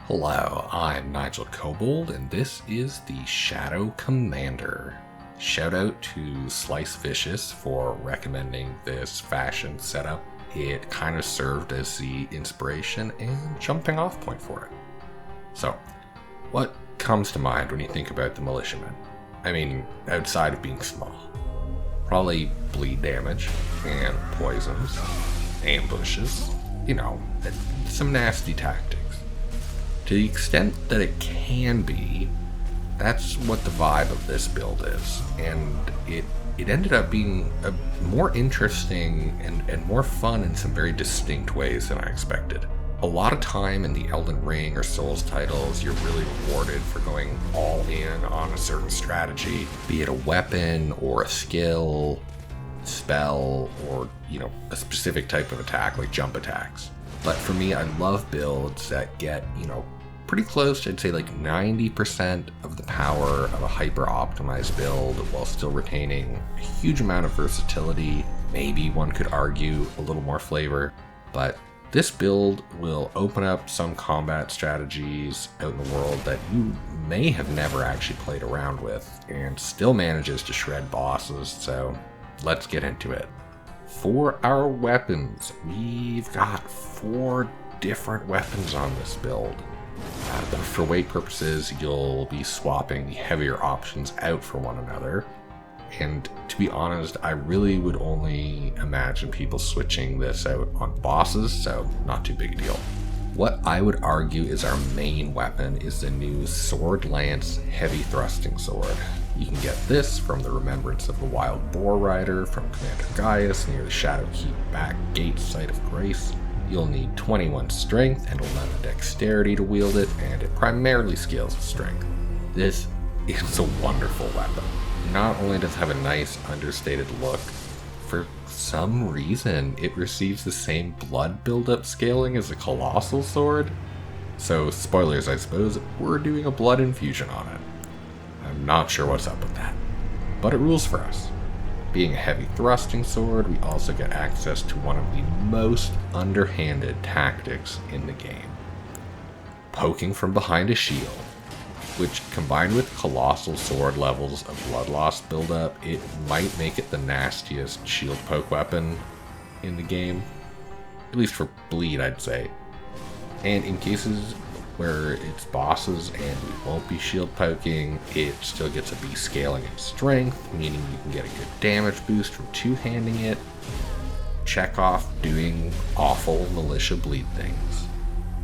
Hello, I'm Nigel Kobold, and this is the Shadow Commander. Shout out to Slice Vicious for recommending this fashion setup. It kind of served as the inspiration and jumping off point for it. So, what comes to mind when you think about the militiamen? I mean, outside of being small. Probably bleed damage, and poisons, ambushes, some nasty tactics. To the extent that it can be, that's what the vibe of this build is, and it ended up being a more interesting and more fun in some very distinct ways than I expected. A lot of time in the Elden Ring or Souls titles, you're really rewarded for going all in on a certain strategy, be it a weapon or a skill, spell, or a specific type of attack like jump attacks. But for me, I love builds that get, pretty close to, I'd say, like 90% of the power of a hyper-optimized build while still retaining a huge amount of versatility. Maybe one could argue a little more flavor, but this build will open up some combat strategies out in the world that you may have never actually played around with and still manages to shred bosses, so let's get into it. For our weapons, we've got 4 different weapons on this build. For weight purposes, you'll be swapping the heavier options out for one another. And to be honest, I really would only imagine people switching this out on bosses, so not too big a deal. What I would argue is our main weapon is the new Sword Lance Heavy Thrusting Sword. You can get this from the Remembrance of the Wild Boar Rider from Commander Gaius near the Shadowkeep back gate site of Grace. You'll need 21 strength and 11 dexterity to wield it, and it primarily scales with strength. This is a wonderful weapon. Not only does it have a nice understated look, for some reason it receives the same blood buildup scaling as a Colossal Sword. So spoilers, I suppose, we're doing a blood infusion on it. I'm not sure what's up with that, but it rules for us. Being a heavy thrusting sword, we also get access to one of the most underhanded tactics in the game. Poking from behind a shield, which combined with colossal sword levels of blood loss buildup, it might make it the nastiest shield poke weapon in the game. At least for bleed, I'd say. And in cases where it's bosses and we won't be shield poking, it still gets a B scaling in strength, meaning you can get a good damage boost from two-handing it. Check off doing awful militia bleed things.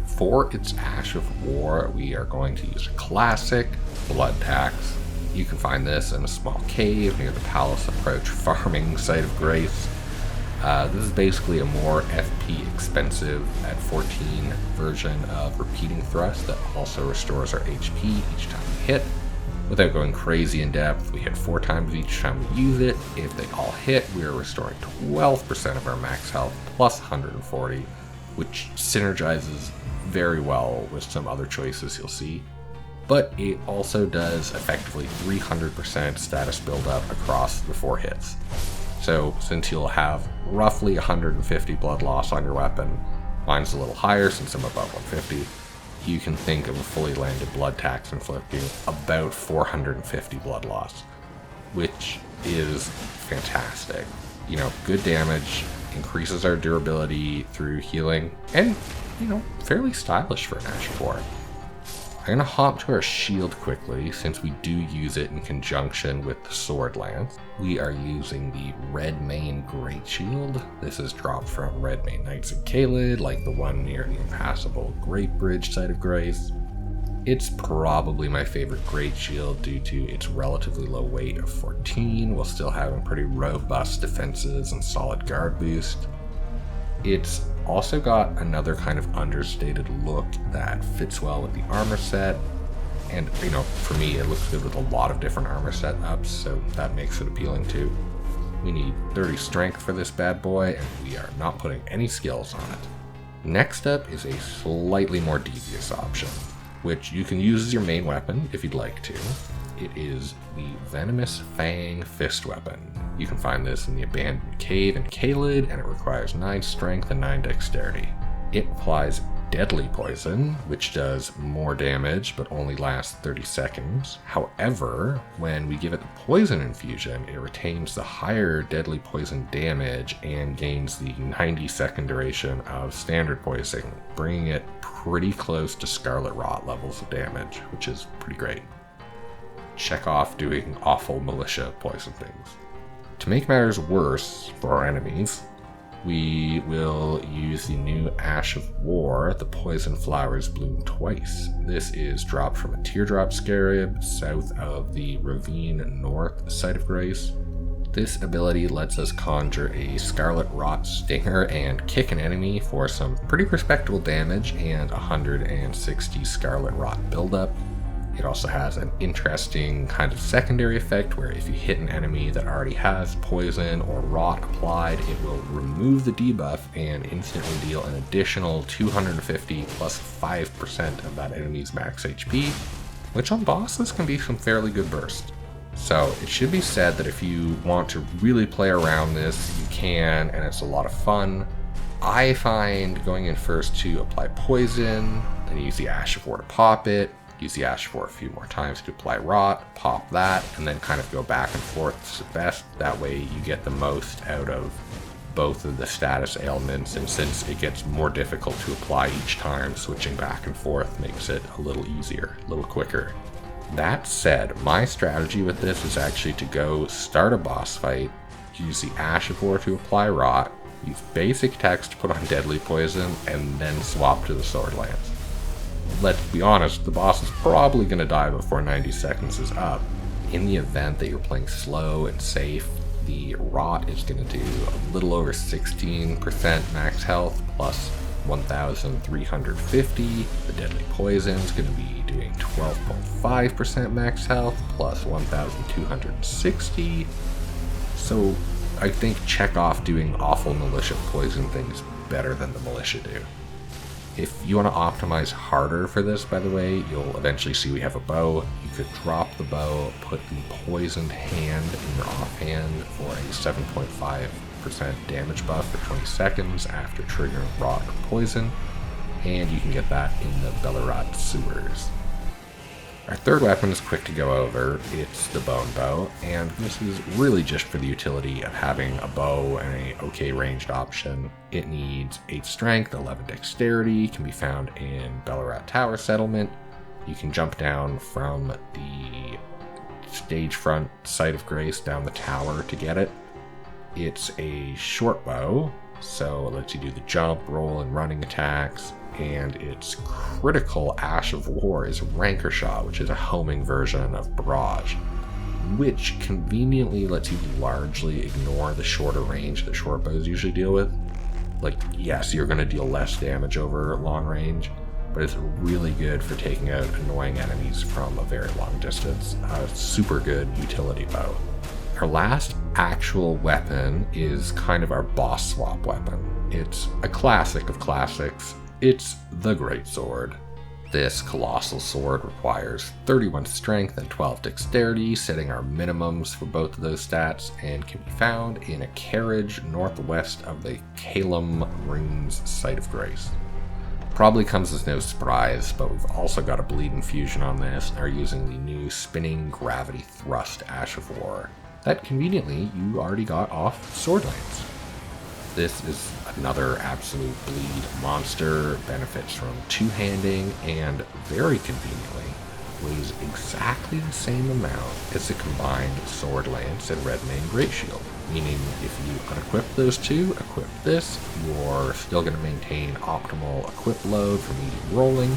For its Ash of War, we are going to use a classic blood tax. You can find this in a small cave near the Palace Approach farming site of Grace. This is basically a more FP expensive at 14 version of Repeating Thrust that also restores our HP each time we hit. Without going crazy in depth, we hit 4 times each time we use it. If they all hit, we are restoring 12% of our max health plus 140, which synergizes very well with some other choices you'll see. But it also does effectively 300% status buildup across the 4 hits. So since you'll have roughly 150 blood loss on your weapon, mine's a little higher since I'm above 150, you can think of a fully landed blood tax inflicting about 450 blood loss, which is fantastic. Good damage, increases our durability through healing, and, fairly stylish for an Ash of War. I'm going to hop to our shield quickly, since we do use it in conjunction with the Sword Lance. We are using the Redmane Great Shield. This is dropped from Redmane Knights of Caelid, like the one near the impassable Great Bridge site of Grace. It's probably my favorite Great Shield due to its relatively low weight of 14, while still having pretty robust defenses and solid guard boost. It's also got another kind of understated look that fits well with the armor set, and for me it looks good with a lot of different armor setups, so that makes it appealing too. We need 30 strength for this bad boy, and we are not putting any skills on it. Next up is a slightly more devious option, which you can use as your main weapon if you'd like to. It is the Venomous Fang Fist Weapon. You can find this in the Abandoned Cave in Caelid, and it requires 9 strength and 9 dexterity. It applies deadly poison, which does more damage but only lasts 30 seconds. However, when we give it the poison infusion, it retains the higher deadly poison damage and gains the 90-second duration of standard poison, bringing it pretty close to Scarlet Rot levels of damage, which is pretty great. Check off doing awful militia poison things. To make matters worse for our enemies, we will use the new Ash of War. The poison flowers bloom twice. This is dropped from a teardrop scarab south of the ravine north site of grace. This ability lets us conjure a Scarlet Rot Stinger and kick an enemy for some pretty respectable damage and 160 Scarlet Rot buildup. It also has an interesting kind of secondary effect where if you hit an enemy that already has poison or rot applied, it will remove the debuff and instantly deal an additional 250 plus 5% of that enemy's max HP, which on bosses can be some fairly good burst. So it should be said that if you want to really play around this, you can, and it's a lot of fun. I find going in first to apply poison, then use the Ash of War to pop it, use the Ash of War a few more times to apply rot, pop that, and then kind of go back and forth. It's the best. That way you get the most out of both of the status ailments, and since it gets more difficult to apply each time, switching back and forth makes it a little easier, a little quicker. That said, my strategy with this is actually to go start a boss fight, use the Ash of War to apply rot, use basic attacks to put on deadly poison, and then swap to the sword lance. Let's be honest, the boss is probably going to die before 90 seconds is up. In the event that you're playing slow and safe, the rot is going to do a little over 16% max health plus 1,350. The deadly poison is going to be doing 12.5% max health plus 1,260. So I think check off doing awful militia poison things better than the militia do. If you want to optimize harder for this, by the way, you'll eventually see we have a bow. You could drop the bow, put the poisoned hand in your offhand for a 7.5% damage buff for 20 seconds after triggering rot or poison, and you can get that in the Bellerat sewers. Our third weapon is quick to go over. It's the bone bow, and this is really just for the utility of having a bow and a okay ranged option. It needs 8 strength, 11 dexterity, can be found in Bellerat Tower Settlement. You can jump down from the stage front site of grace down the tower to get it. It's a short bow, so it lets you do the jump, roll, and running attacks. And its critical Ash of War is Rancor Shot, which is a homing version of Barrage, which conveniently lets you largely ignore the shorter range that short bows usually deal with. Like, yes, you're going to deal less damage over long range, but it's really good for taking out annoying enemies from a very long distance. A super good utility bow. Our last actual weapon is kind of our boss swap weapon. It's a classic of classics. It's the Greatsword. This colossal sword requires 31 strength and 12 dexterity, setting our minimums for both of those stats, and can be found in a carriage northwest of the Calum Runes site of grace. Probably comes as no surprise, but we've also got a bleed infusion on this and are using the new spinning gravity thrust Ash of War that conveniently you already got off Sword Lance. This is another absolute bleed monster, benefits from two-handing, and very conveniently weighs exactly the same amount as the combined Sword Lance and Redmane Great Shield, meaning if you unequip those two, equip this, you're still going to maintain optimal equip load for medium rolling.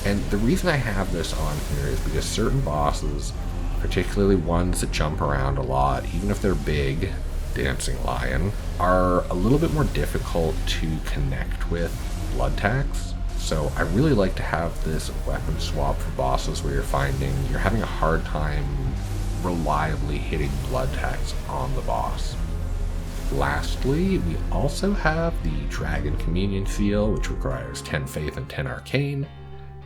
And the reason I have this on here is because certain bosses, particularly ones that jump around a lot, even if they're big, Dancing Lion, are a little bit more difficult to connect with blood tax. So I really like to have this weapon swap for bosses where you're finding you're having a hard time reliably hitting blood tax on the boss. Lastly, we also have the Dragon Communion Seal, which requires 10 Faith and 10 Arcane,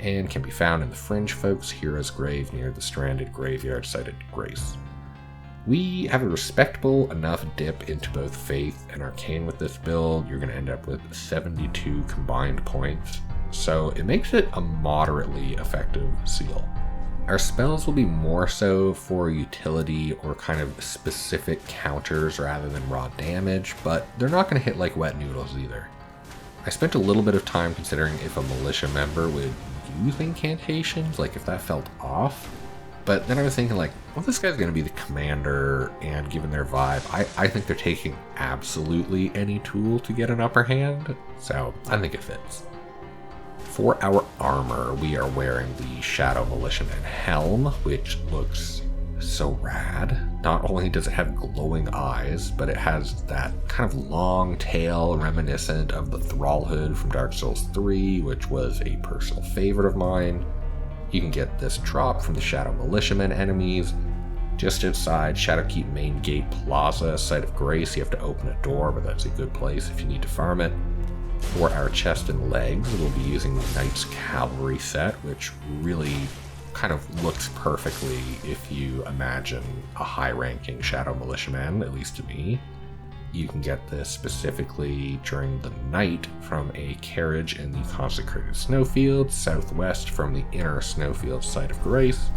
and can be found in the Fringe Folks Hero's Grave near the Stranded Graveyard site at Grace. We have a respectable enough dip into both Faith and Arcane with this build. You're going to end up with 72 combined points, so it makes it a moderately effective seal. Our spells will be more so for utility or kind of specific counters rather than raw damage, but they're not going to hit like wet noodles either. I spent a little bit of time considering if a militia member would use incantations, like if that felt off, but then I was thinking like, well, this guy's going to be the commander, and given their vibe, I think they're taking absolutely any tool to get an upper hand, so I think it fits. For our armor, we are wearing the Shadow Militiaman helm, which looks so rad. Not only does it have glowing eyes, but it has that kind of long tail reminiscent of the Thrall hood from Dark Souls 3, which was a personal favorite of mine. You can get this drop from the Shadow Militiaman enemies. Just outside Shadowkeep Main Gate Plaza, Site of Grace, you have to open a door, but that's a good place if you need to farm it. For our chest and legs, we'll be using the Knights Cavalry set, which really kind of looks perfectly if you imagine a high-ranking Shadow Militiaman, at least to me. You can get this specifically during the night from a carriage in the Consecrated Snowfield, southwest from the Inner Snowfield Site of Grace.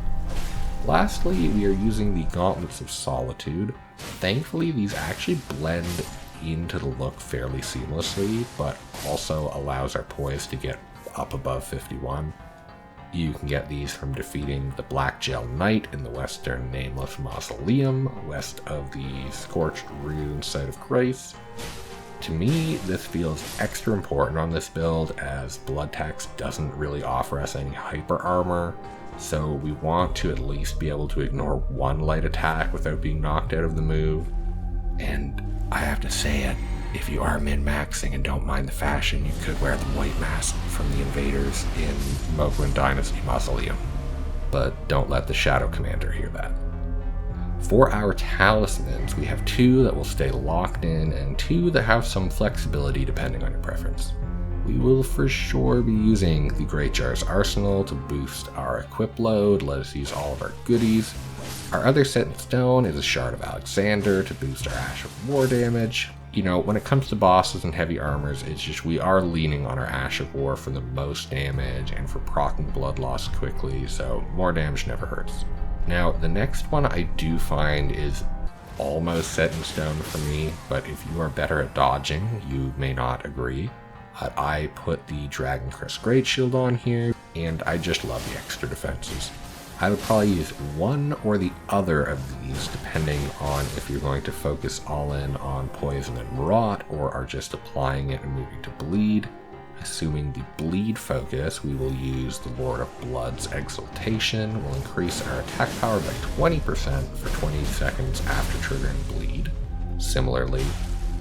Lastly, we are using the Gauntlets of Solitude. Thankfully, these actually blend into the look fairly seamlessly, but also allows our poise to get up above 51. You can get these from defeating the Black Gel Knight in the Western Nameless Mausoleum, west of the Scorched Rune Site of Grace. To me, this feels extra important on this build, as Blood Tax doesn't really offer us any hyper armor, so we want to at least be able to ignore one light attack without being knocked out of the move. And I have to say it, if you are min-maxing and don't mind the fashion, you could wear the white mask from the invaders in Mogwin Dynasty Mausoleum. But don't let the Shadow Commander hear that. For our talismans, we have 2 that will stay locked in and 2 that have some flexibility depending on your preference. We will for sure be using the Great Jar's Arsenal to boost our equip load, let us use all of our goodies. Our other set in stone is a Shard of Alexander to boost our Ash of War damage. You know, when it comes to bosses and heavy armors, it's just we are leaning on our Ash of War for the most damage and for proccing blood loss quickly, so more damage never hurts. Now, the next one I do find is almost set in stone for me, but if you are better at dodging, you may not agree. I put the Dragon Crest Great Shield on here, and I just love the extra defenses. I would probably use one or the other of these depending on if you're going to focus all in on Poison and Rot or are just applying it and moving to Bleed. Assuming the Bleed focus, we will use the Lord of Blood's Exaltation. We'll increase our attack power by 20% for 20 seconds after triggering Bleed. Similarly,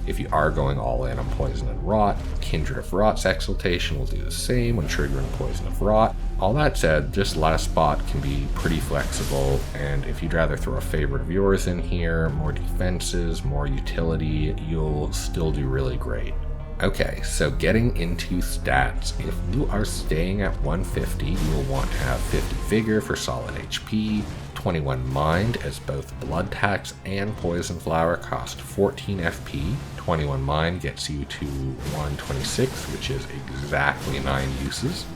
if you are going all in on Poison and Rot, Kindred of Rot's Exaltation will do the same when triggering Poison of Rot. All that said, this last spot can be pretty flexible, and if you'd rather throw a favorite of yours in here, more defenses, more utility, you'll still do really great. Okay, so getting into stats. If you are staying at 150, you will want to have 50 Vigor for solid HP, 21 Mind, as both Blood Tax and Poison Flower cost 14 FP. 21 Mind gets you to 126, which is exactly 9 uses.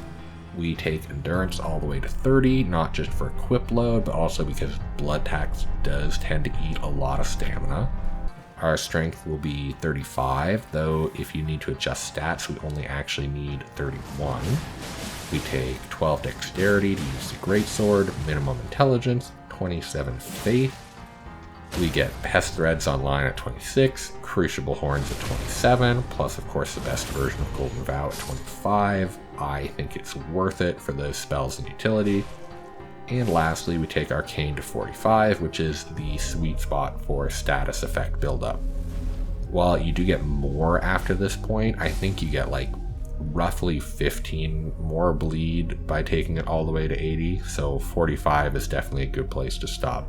We take Endurance all the way to 30, not just for equip load, but also because Blood Tax does tend to eat a lot of stamina. Our strength will be 35, though if you need to adjust stats, we only actually need 31. We take 12 dexterity to use the greatsword, minimum intelligence, 27 faith. We get Pest Threads online at 26, Crucible Horns at 27, plus of course the best version of Golden Vow at 25. I think it's worth it for those spells and utility. And lastly, we take Arcane to 45, which is the sweet spot for status effect buildup. While you do get more after this point, I think you get like roughly 15 more bleed by taking it all the way to 80, so 45 is definitely a good place to stop.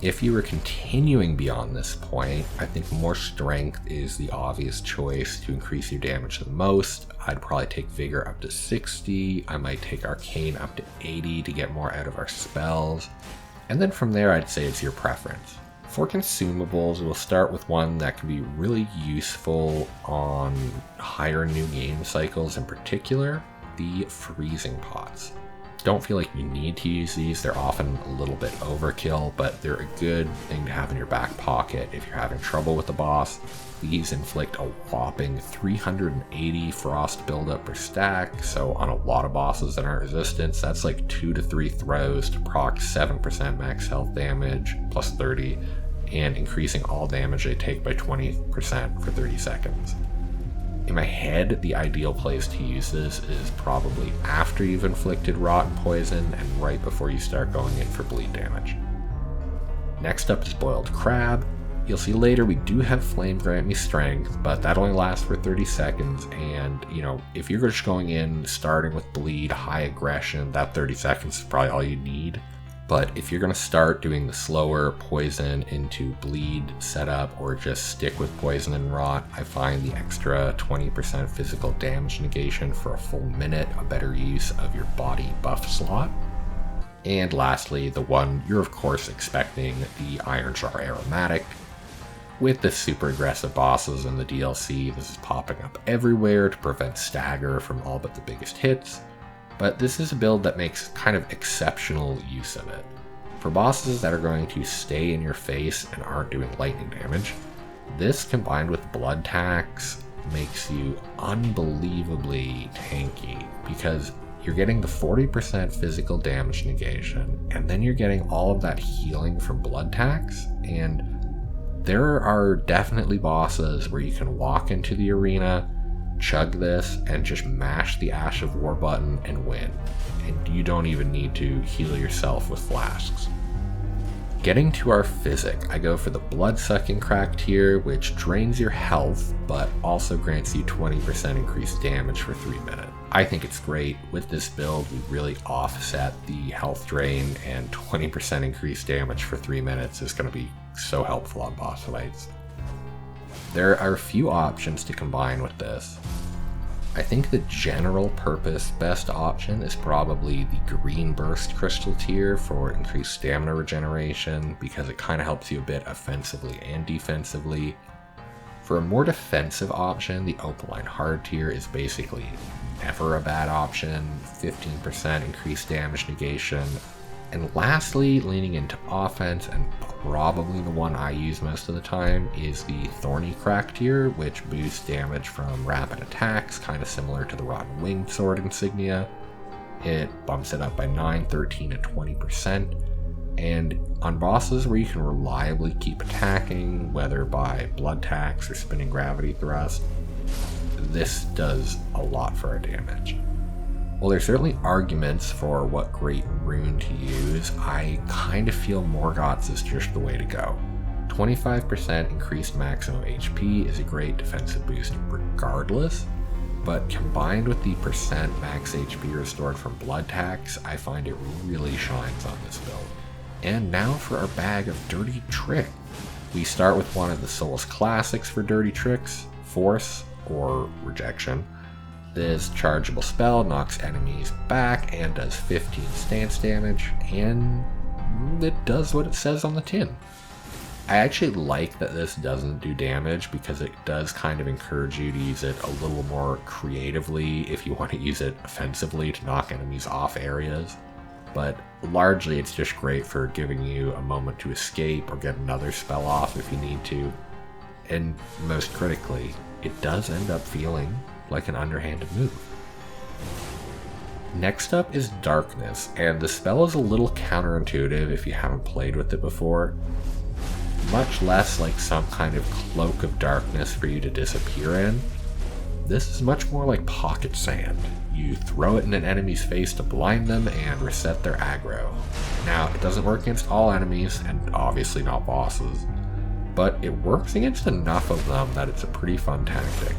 If you were continuing beyond this point, I think more strength is the obvious choice to increase your damage the most. I'd probably take Vigor up to 60, I might take Arcane up to 80 to get more out of our spells, and then from there I'd say it's your preference. For consumables, we'll start with one that can be really useful on higher new game cycles, in particular, the freezing pots. Don't feel like you need to use these. They're often a little bit overkill, but they're a good thing to have in your back pocket if you're having trouble with the boss. These inflict a whopping 380 frost buildup per stack, so on a lot of bosses that aren't resistance, that's like 2 to 3 throws to proc 7% max health damage, plus 30, and increasing all damage they take by 20% for 30 seconds. In my head, the ideal place to use this is probably after you've inflicted rot and poison and right before you start going in for bleed damage. Next up is boiled crab. You'll see later we do have flame grant me strength, but that only lasts for 30 seconds, and if you're just going in starting with bleed, high aggression, that 30 seconds is probably all you need. But if you're going to start doing the slower poison into bleed setup or just stick with poison and rot, I find the extra 20% physical damage negation for a full minute a better use of your body buff slot. And lastly, the one you're of course expecting, the Iron Jar Aromatic. With the super aggressive bosses in the DLC, this is popping up everywhere to prevent stagger from all but the biggest hits. But this is a build that makes kind of exceptional use of it. For bosses that are going to stay in your face and aren't doing lightning damage, this combined with blood tax makes you unbelievably tanky because you're getting the 40% physical damage negation and then you're getting all of that healing from blood tax, and there are definitely bosses where you can walk into the arena, chug this, and just mash the Ash of War button and win. And you don't even need to heal yourself with flasks. Getting to our physic, I go for the blood-sucking crack tier, which drains your health, but also grants you 20% increased damage for 3 minutes. I think it's great. With this build, we really offset the health drain, and 20% increased damage for 3 minutes is going to be so helpful on boss fights. There are a few options to combine with this. I think the general purpose best option is probably the green burst crystal tier for increased stamina regeneration because it kind of helps you a bit offensively and defensively. For a more defensive option, the opaline hard tier is basically never a bad option, 15% increased damage negation. And lastly, leaning into offense, and probably the one I use most of the time, is the Thorny Crack tier, which boosts damage from rapid attacks, kind of similar to the Rotten Winged Sword insignia. It bumps it up by 9, 13, and 20%. And on bosses where you can reliably keep attacking, whether by blood tax or spinning gravity thrust, this does a lot for our damage. While there's certainly arguments for what great rune to use, I kind of feel Morgoth's is just the way to go. 25% increased maximum HP is a great defensive boost regardless, but combined with the percent max HP restored from blood tax, I find it really shines on this build. And now for our bag of dirty trick. We start with one of the Souls classics for dirty tricks, Force or Rejection. This chargeable spell knocks enemies back and does 15 stance damage, and it does what it says on the tin. I actually like that this doesn't do damage because it does kind of encourage you to use it a little more creatively if you want to use it offensively to knock enemies off areas. But largely it's just great for giving you a moment to escape or get another spell off if you need to. And most critically, it does end up feeling like an underhanded move. Next up is Darkness, and the spell is a little counterintuitive if you haven't played with it before. Much less like some kind of cloak of darkness for you to disappear in. This is much more like pocket sand. You throw it in an enemy's face to blind them and reset their aggro. Now, it doesn't work against all enemies, and obviously not bosses, but it works against enough of them that it's a pretty fun tactic.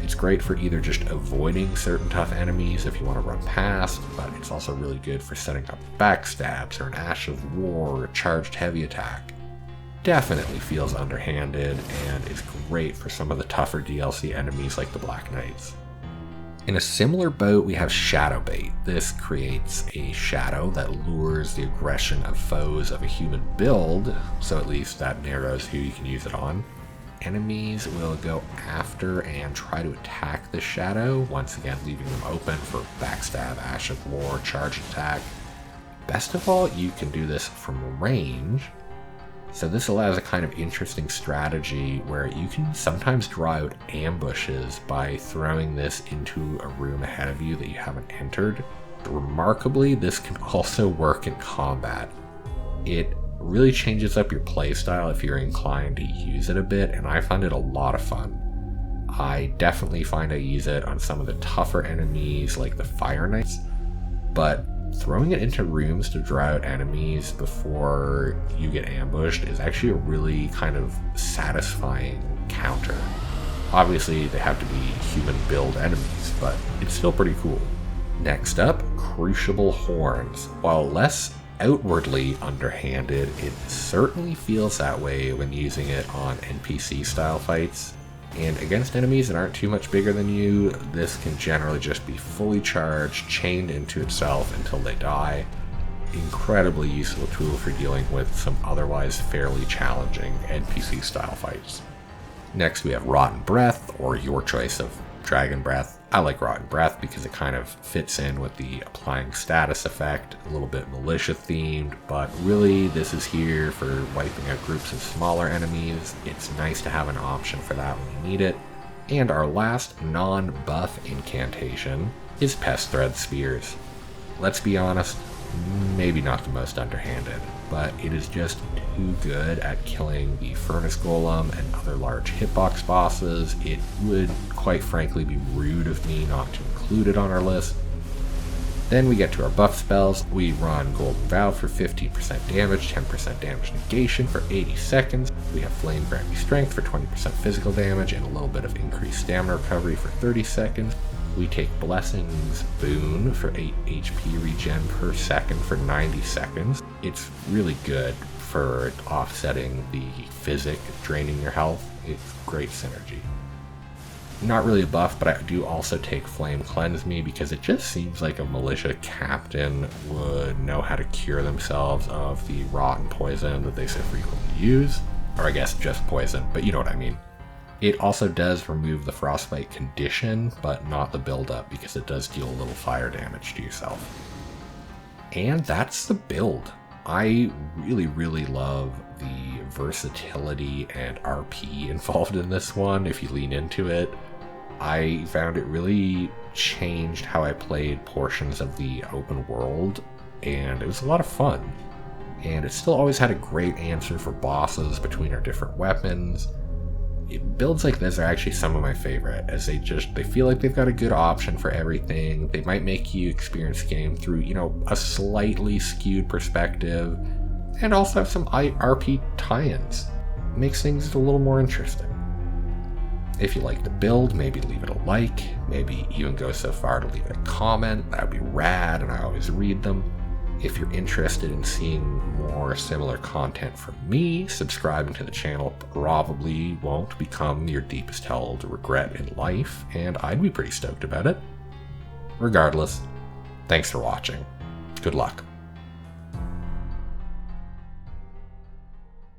It's great for either just avoiding certain tough enemies if you want to run past, but it's also really good for setting up backstabs or an Ash of War or a charged heavy attack. Definitely feels underhanded and is great for some of the tougher DLC enemies like the Black Knights. In a similar boat, we have Shadow Bait. This creates a shadow that lures the aggression of foes of a human build, so at least that narrows who you can use it on. Enemies will go after and try to attack the shadow, once again leaving them open for backstab, Ash of War, charge attack. Best of all, you can do this from range. So this allows a kind of interesting strategy where you can sometimes draw out ambushes by throwing this into a room ahead of you that you haven't entered. Remarkably, this can also work in combat. It really changes up your playstyle if you're inclined to use it a bit, and I find it a lot of fun. I definitely find I use it on some of the tougher enemies like the Fire Knights, but throwing it into rooms to draw out enemies before you get ambushed is actually a really kind of satisfying counter. Obviously, they have to be human build enemies, but it's still pretty cool. Next up, Crucible Horns. While less outwardly underhanded, it certainly feels that way when using it on NPC style fights. And against enemies that aren't too much bigger than you, this can generally just be fully charged, chained into itself until they die. Incredibly useful tool for dealing with some otherwise fairly challenging NPC style fights. Next we have Rotten Breath, or your choice of Dragon Breath. I like Rotten Breath because it kind of fits in with the applying status effect, a little bit militia themed, but really this is here for wiping out groups of smaller enemies. It's nice to have an option for that when you need it. And our last non-buff incantation is Pest Thread Spears. Let's be honest, maybe not the most underhanded, but it is just too good at killing the Furnace Golem and other large hitbox bosses. It would, quite frankly, be rude of me not to include it on our list. Then we get to our buff spells. We run Golden Vow for 15% damage, 10% damage negation for 80 seconds. We have Flame Grant Me Strength for 20% physical damage and a little bit of increased stamina recovery for 30 seconds. We take Blessings Boon for 8 HP regen per second for 90 seconds. It's really good for offsetting the physic draining your health. It's great synergy. Not really a buff, but I do also take Flame Cleanse Me because it just seems like a militia captain would know how to cure themselves of the rotten poison that they so frequently use. Or I guess just poison, but you know what I mean. It also does remove the frostbite condition, but not the buildup because it does deal a little fire damage to yourself. And that's the build. I really love the versatility and RP involved in this one if you lean into it. I found it really changed how I played portions of the open world, and it was a lot of fun. And it still always had a great answer for bosses between our different weapons. Builds like this are actually some of my favorite, as they feel like they've got a good option for everything. They might make you experience the game through, a slightly skewed perspective, and also have some RP tie-ins. Makes things a little more interesting. If you like the build, maybe leave it a like, maybe even go so far to leave it a comment. That would be rad, and I always read them. If you're interested in seeing more similar content from me, subscribing to the channel probably won't become your deepest held regret in life, and I'd be pretty stoked about it. Regardless, thanks for watching. Good luck.